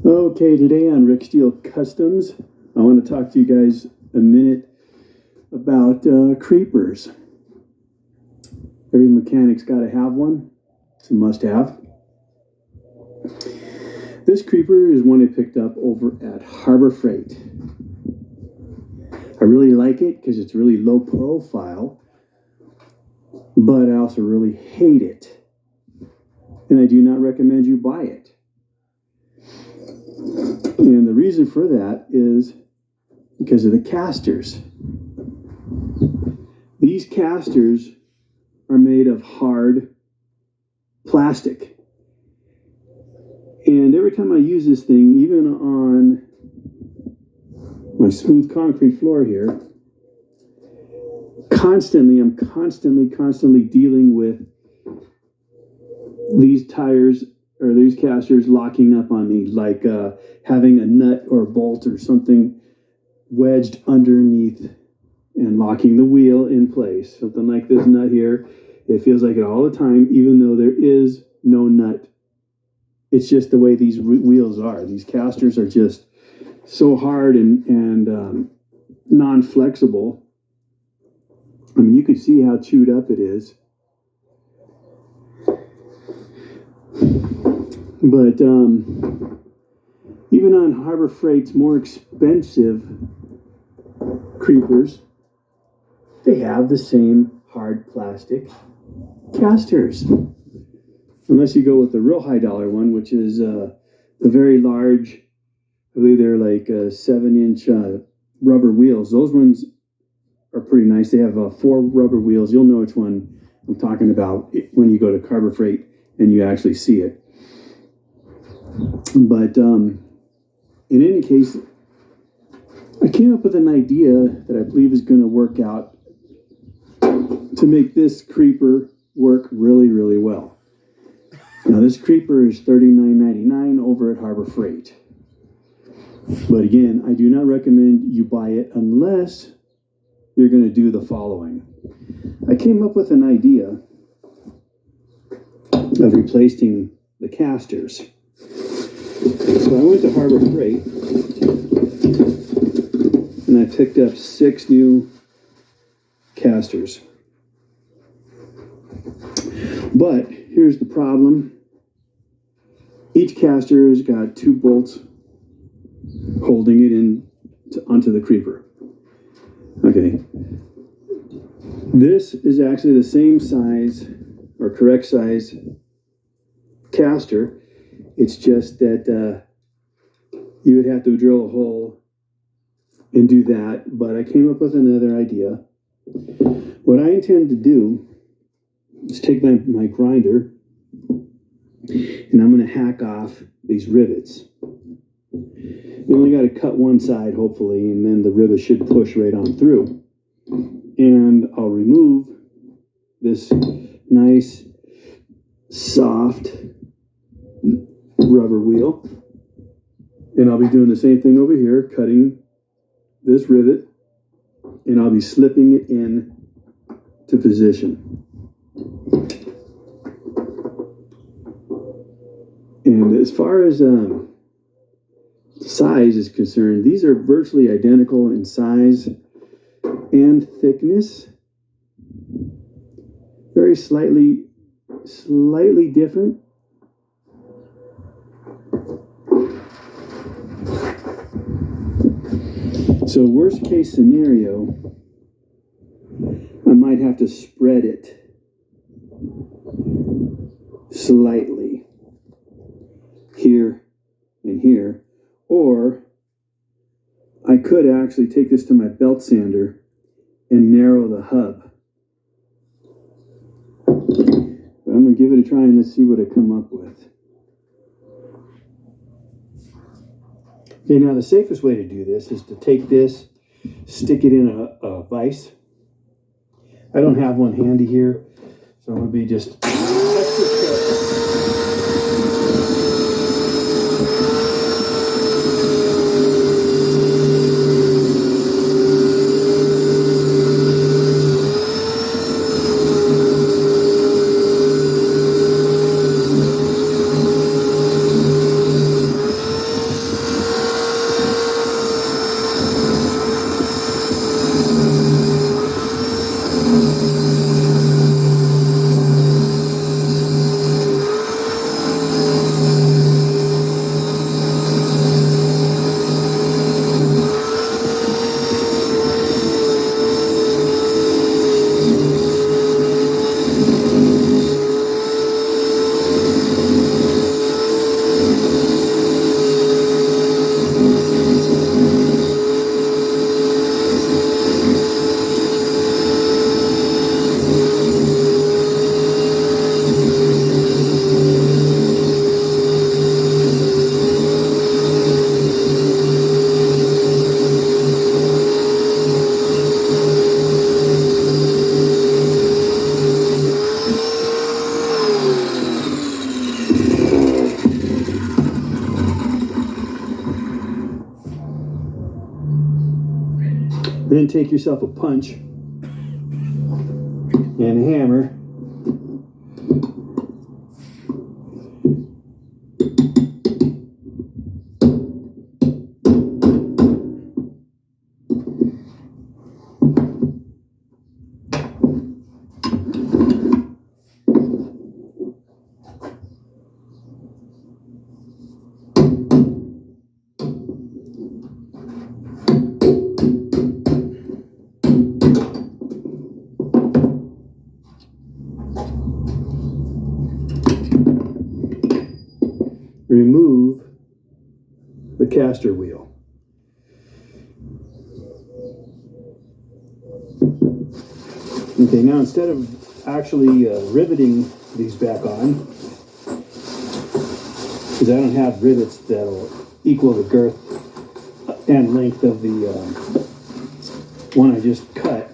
Okay, today on Rick Steele Customs, I want to talk to you guys a minute about creepers. Every mechanic's got to have one. It's a must-have. This creeper is one I picked up over at Harbor Freight. I really like it because it's really low profile, but I also really hate it. And I do not recommend you buy it. And the reason for that is because of the casters. These casters are made of hard plastic. And every time I use this thing, even on my smooth concrete floor here, I'm constantly dealing with these tires or these casters locking up on me, like having a nut or bolt or something wedged underneath and locking the wheel in place. Something like this nut here. It feels like it all the time, even though there is no nut. It's just the way these wheels are. These casters are just so hard and non-flexible. I mean, you can see how chewed up it is. But even on Harbor Freight's more expensive creepers, they have the same hard plastic casters. Unless you go with the real high dollar one, which is the very large, I believe they're like 7-inch rubber wheels. Those ones are pretty nice. They have 4 rubber wheels. You'll know which one I'm talking about when you go to Harbor Freight and you actually see it. But in any case, I came up with an idea that I believe is going to work out to make this creeper work really, really well. Now, this creeper is $39.99 over at Harbor Freight. But again, I do not recommend you buy it unless you're going to do the following. I came up with an idea of replacing the casters. So I went to Harbor Freight and I picked up 6 new casters. But here's the problem. Each caster has got 2 bolts holding it in onto the creeper. Okay. This is actually the same size or correct size caster. It's just that you would have to drill a hole and do that. But I came up with another idea. What I intend to do is take my grinder and I'm going to hack off these rivets. You only got to cut one side, hopefully, and then the rivet should push right on through. And I'll remove this nice, soft rubber wheel. And I'll be doing the same thing over here, cutting this rivet, and I'll be slipping it in to position. And as far as size is concerned, these are virtually identical in size and thickness. Very slightly different. So worst case scenario, I might have to spread it slightly here and here, or I could actually take this to my belt sander and narrow the hub. But I'm going to give it a try and let's see what I come up with. Okay, now the safest way to do this is to take this, stick it in a vise. I don't have one handy here, so I'm going to be just extra careful. Then take yourself a punch and a hammer. Remove the caster wheel. Okay, now instead of actually riveting these back on, because I don't have rivets that'll equal the girth and length of the one I just cut,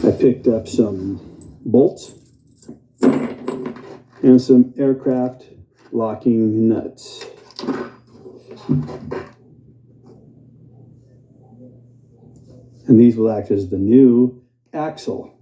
I picked up some bolts and some aircraft locking nuts. And these will act as the new axle.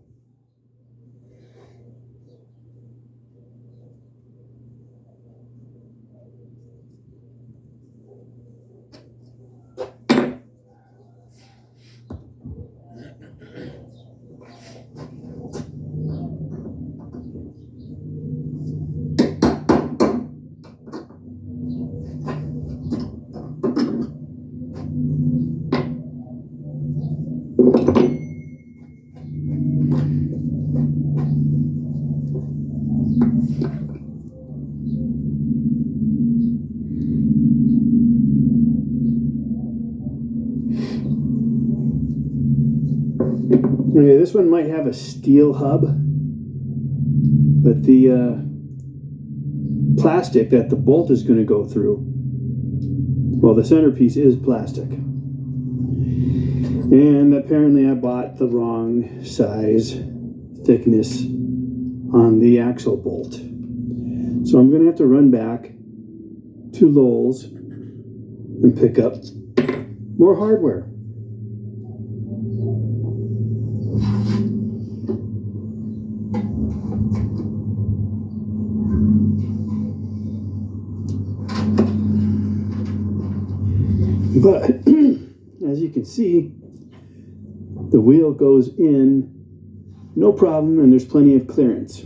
Okay, this one might have a steel hub, but the plastic that the bolt is going to go through, well, the centerpiece is plastic. And apparently I bought the wrong size thickness on the axle bolt. So I'm going to have to run back to Lowe's and pick up more hardware. But as you can see, the wheel goes in no problem, and there's plenty of clearance.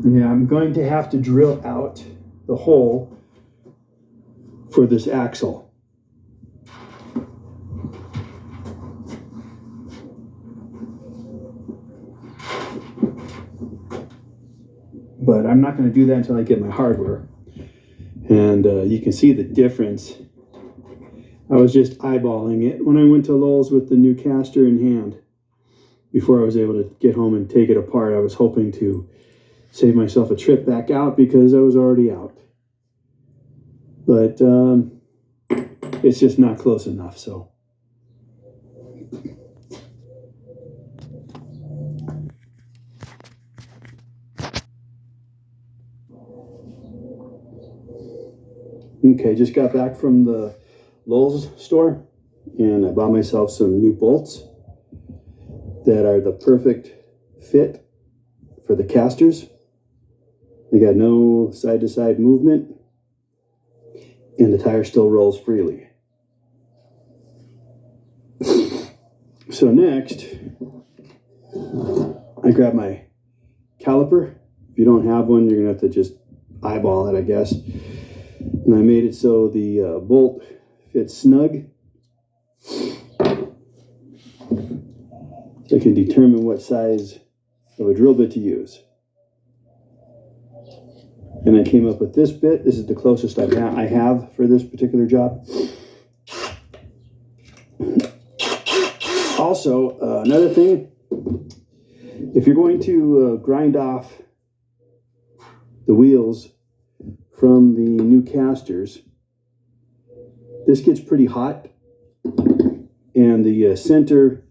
Yeah, I'm going to have to drill out the hole for this axle. But I'm not going to do that until I get my hardware. And you can see the difference. I was just eyeballing it when I went to Lowe's with the new caster in hand. Before I was able to get home and take it apart, I was hoping to save myself a trip back out because I was already out. But it's just not close enough, so. Okay, just got back from the Lowe's store and I bought myself some new bolts that are the perfect fit for the casters. They got no side-to-side movement and the tire still rolls freely. So next, I grab my caliper. If you don't have one, you're gonna have to just eyeball it, I guess. And I made it so the bolt fits snug. So I can determine what size of a drill bit to use. And I came up with this bit. This is the closest I have for this particular job. Also, another thing, if you're going to grind off the wheels from the new casters, this gets pretty hot. And the center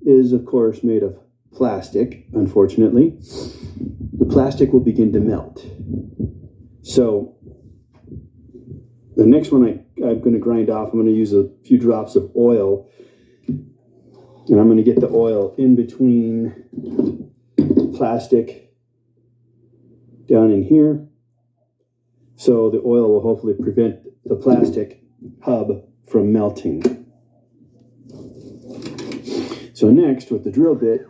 is, of course, made of plastic, unfortunately. The plastic will begin to melt. So the next one I'm going to grind off, I'm going to use a few drops of oil, and I'm going to get the oil in between plastic down in here. So the oil will hopefully prevent the plastic hub from melting. So next, with the drill bit,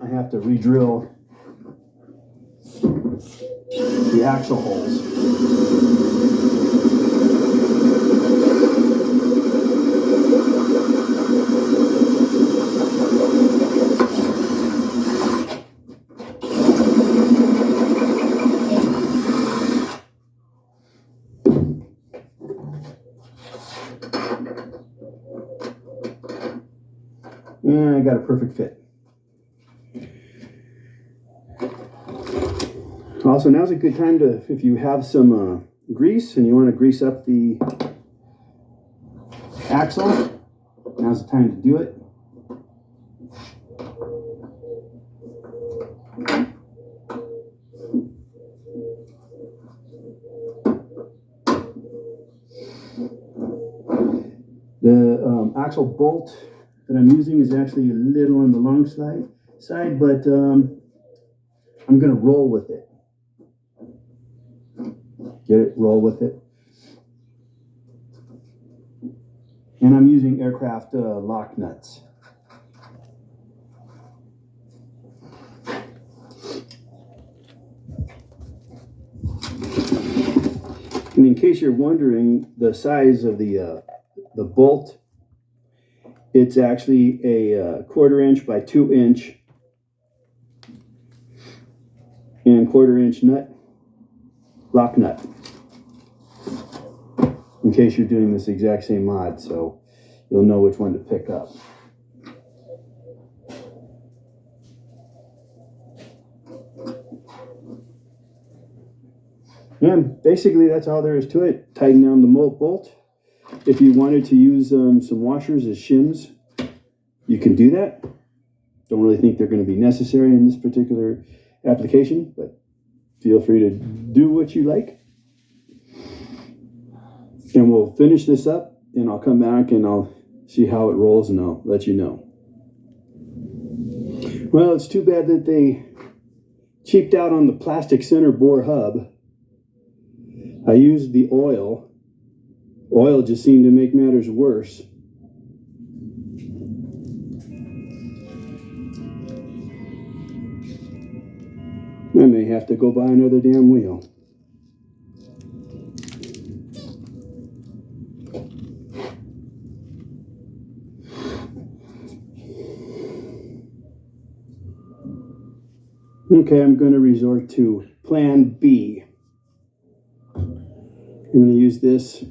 I have to re-drill the axle holes. And I got a perfect fit. Also, now's a good time to, if you have some grease and you want to grease up the axle, now's the time to do it. The axle bolt that I'm using is actually a little on the long side, but I'm going to roll with it. Get it? Roll with it. And I'm using aircraft lock nuts. And in case you're wondering the size of the bolt, it's actually a 1/4 inch by 2 inch and 1/4 inch nut, lock nut. In case you're doing this exact same mod, so you'll know which one to pick up. And basically that's all there is to it. Tighten down the bolt. If you wanted to use some washers as shims, you can do that. Don't really think they're going to be necessary in this particular application, but feel free to do what you like. And we'll finish this up, and I'll come back and I'll see how it rolls, and I'll let you know. Well, it's too bad that they cheaped out on the plastic center bore hub. I used the oil. Oil just seemed to make matters worse. I may have to go buy another damn wheel. Okay, I'm going to resort to plan B. I'm going to use this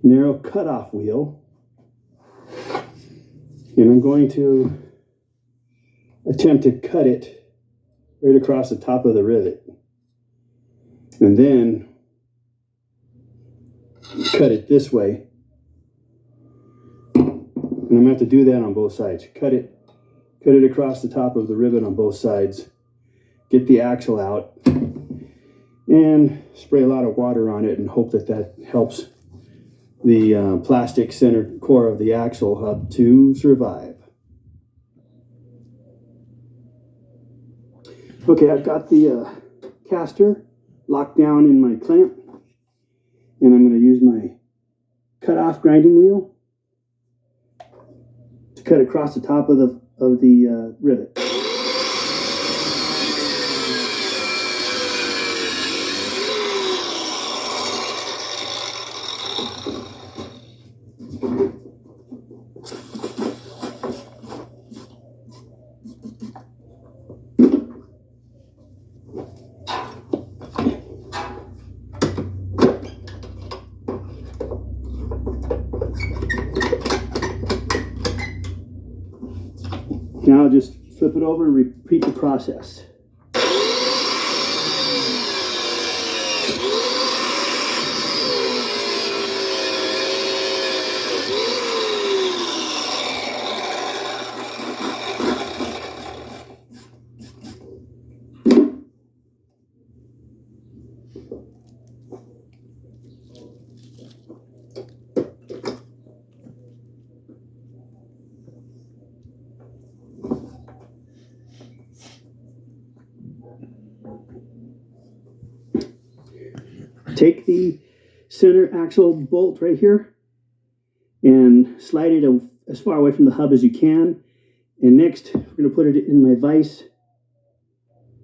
narrow cutoff wheel, and I'm going to attempt to cut it right across the top of the rivet, and then cut it this way. And I'm going to have to do that on both sides. Cut it across the top of the rivet on both sides. Get the axle out and spray a lot of water on it and hope that that helps the plastic center core of the axle hub to survive. Okay, I've got the caster locked down in my clamp, and I'm going to use my cut-off grinding wheel to cut across the top of the rivet. Now I'll just flip it over and repeat the process. Take the center axle bolt right here and slide it as far away from the hub as you can. And next, we're going to put it in my vise,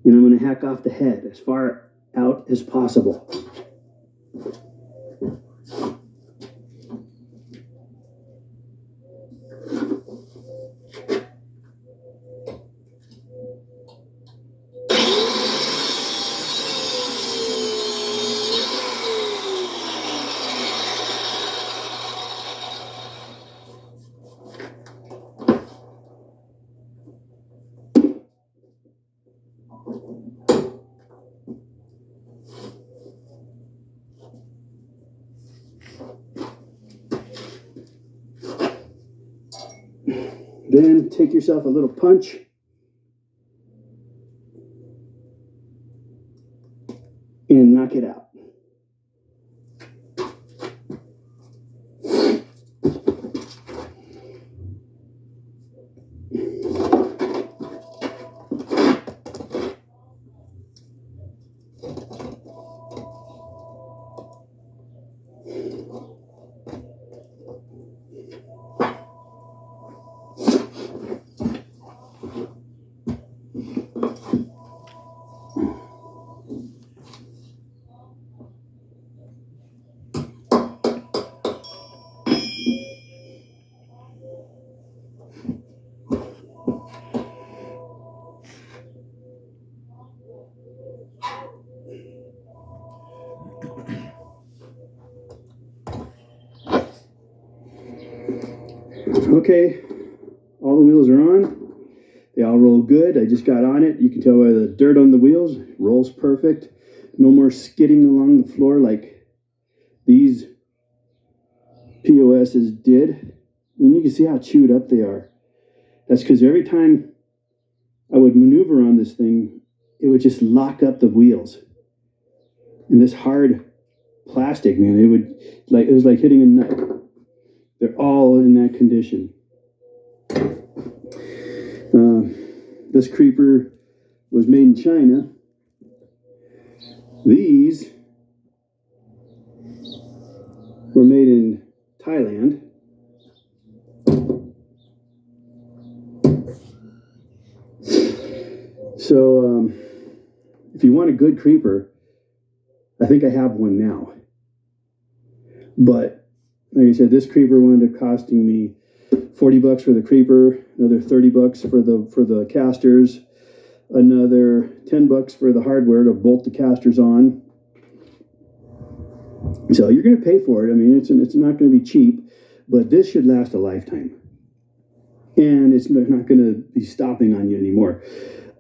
and I'm going to hack off the head as far out as possible. Then take yourself a little punch and knock it out. Okay, all the wheels are on. They all roll good. I just got on it. You can tell by the dirt on the wheels. It rolls perfect. No more skidding along the floor like these POSs did. And you can see how chewed up they are. That's because every time I would maneuver on this thing, it would just lock up the wheels. And this hard plastic, man, it was like hitting a nut. They're all in that condition. This creeper was made in China. These were made in Thailand. So if you want a good creeper, I think I have one now. But like I said, this creeper wound up costing me $40 for the creeper, another $30 for the casters, another $10 for the hardware to bolt the casters on. So you're going to pay for it. I mean, it's not going to be cheap, but this should last a lifetime, and it's not going to be stopping on you anymore.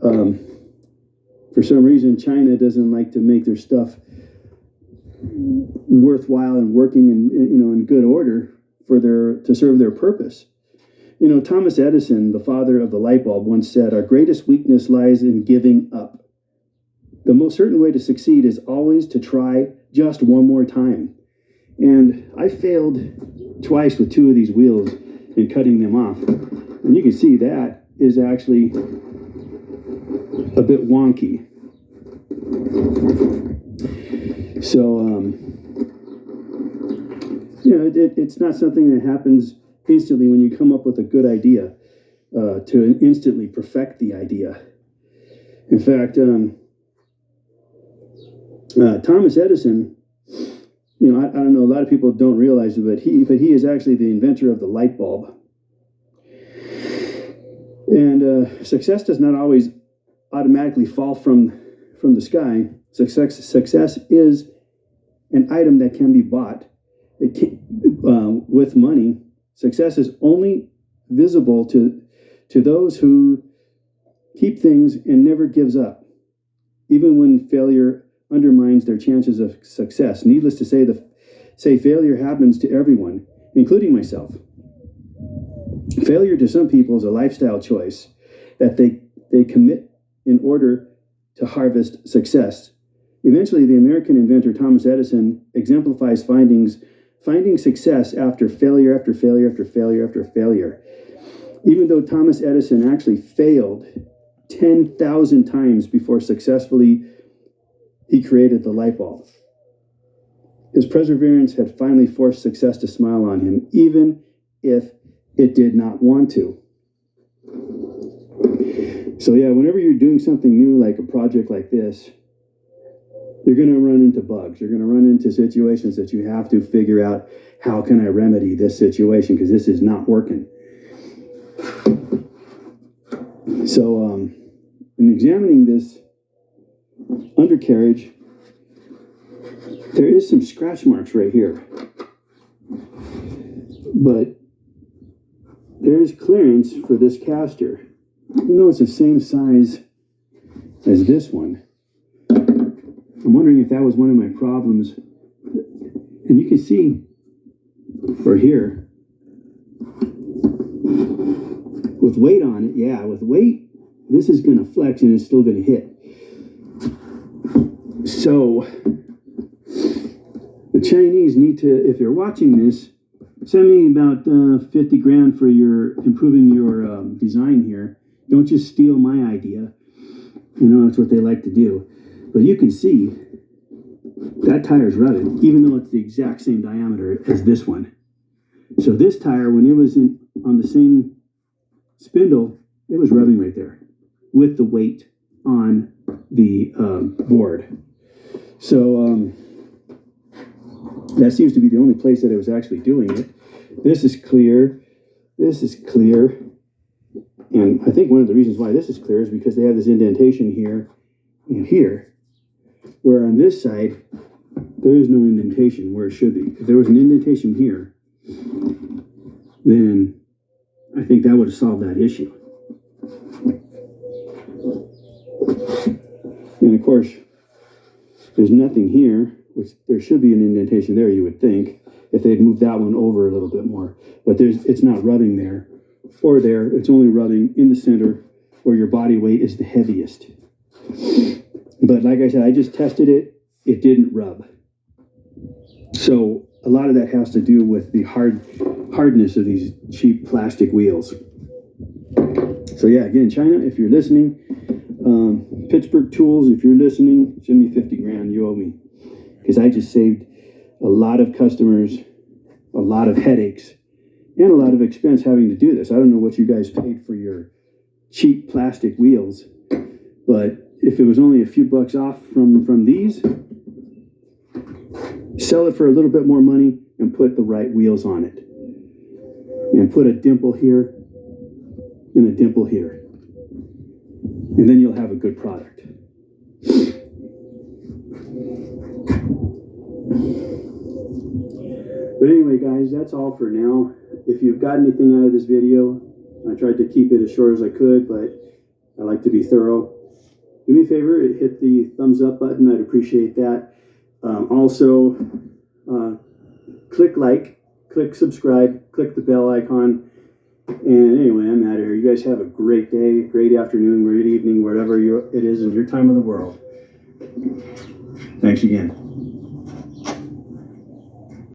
For some reason, China doesn't like to make their stuff worthwhile and working in good order to serve their purpose. Thomas Edison, the father of the light bulb, once said, "Our greatest weakness lies in giving up. The most certain way to succeed is always to try just one more time." And I failed twice with two of these wheels in cutting them off. And you can see that is actually a bit wonky. So, it's not something that happens instantly when you come up with a good idea to instantly perfect the idea. In fact, Thomas Edison, I don't know, a lot of people don't realize it, but he is actually the inventor of the light bulb. And success does not always automatically fall from the sky. Success is an item that can be bought. It can, with money. Success is only visible to those who keep things and never gives up, even when failure undermines their chances of success. Needless to say, failure happens to everyone, including myself. Failure to some people is a lifestyle choice that they commit in order to harvest success. Eventually, the American inventor Thomas Edison exemplifies finding success after failure after failure after failure after failure. Even though Thomas Edison actually failed 10,000 times before successfully he created the light bulb. His perseverance had finally forced success to smile on him, even if it did not want to. So yeah, whenever you're doing something new, like a project like this, you're going to run into bugs. You're going to run into situations that you have to figure out, how can I remedy this situation, because this is not working. So in examining this undercarriage, there is some scratch marks right here, but there is clearance for this caster. Even though it's the same size as this one, I'm wondering if that was one of my problems. And you can see, or here, with weight on it, yeah, with weight, this is going to flex and it's still going to hit. So the Chinese need to, if you're watching this, send me about 50 grand for improving your design here. Don't just steal my idea. You know, that's what they like to do. But you can see that tire's rubbing, even though it's the exact same diameter as this one. So this tire, when it was on the same spindle, it was rubbing right there with the weight on the board. So that seems to be the only place that it was actually doing it. This is clear. This is clear. And I think one of the reasons why this is clear is because they have this indentation here and here, where on this side, there is no indentation where it should be. If there was an indentation here, then I think that would have solved that issue. And of course, there's nothing here, which there should be an indentation there, you would think, if they'd moved that one over a little bit more. But it's not rubbing there or there. It's only rubbing in the center where your body weight is the heaviest. But like I said, I just tested it. It didn't rub. So a lot of that has to do with the hardness of these cheap plastic wheels. So yeah, again, China, if you're listening, Pittsburgh Tools, if you're listening, send me 50 grand. You owe me. Because I just saved a lot of customers, a lot of headaches, and a lot of expense having to do this. I don't know what you guys paid for your cheap plastic wheels, but if it was only a few bucks off from these, sell it for a little bit more money and put the right wheels on it. And put a dimple here and a dimple here. And then you'll have a good product. But anyway, guys, that's all for now. If you've got anything out of this video, I tried to keep it as short as I could, but I like to be thorough. Do me a favor, hit the thumbs up button. I'd appreciate that. Also, click like, click subscribe, click the bell icon. And anyway, I'm out of here. You guys have a great day, great afternoon, great evening, wherever it is in your time of the world. Thanks again.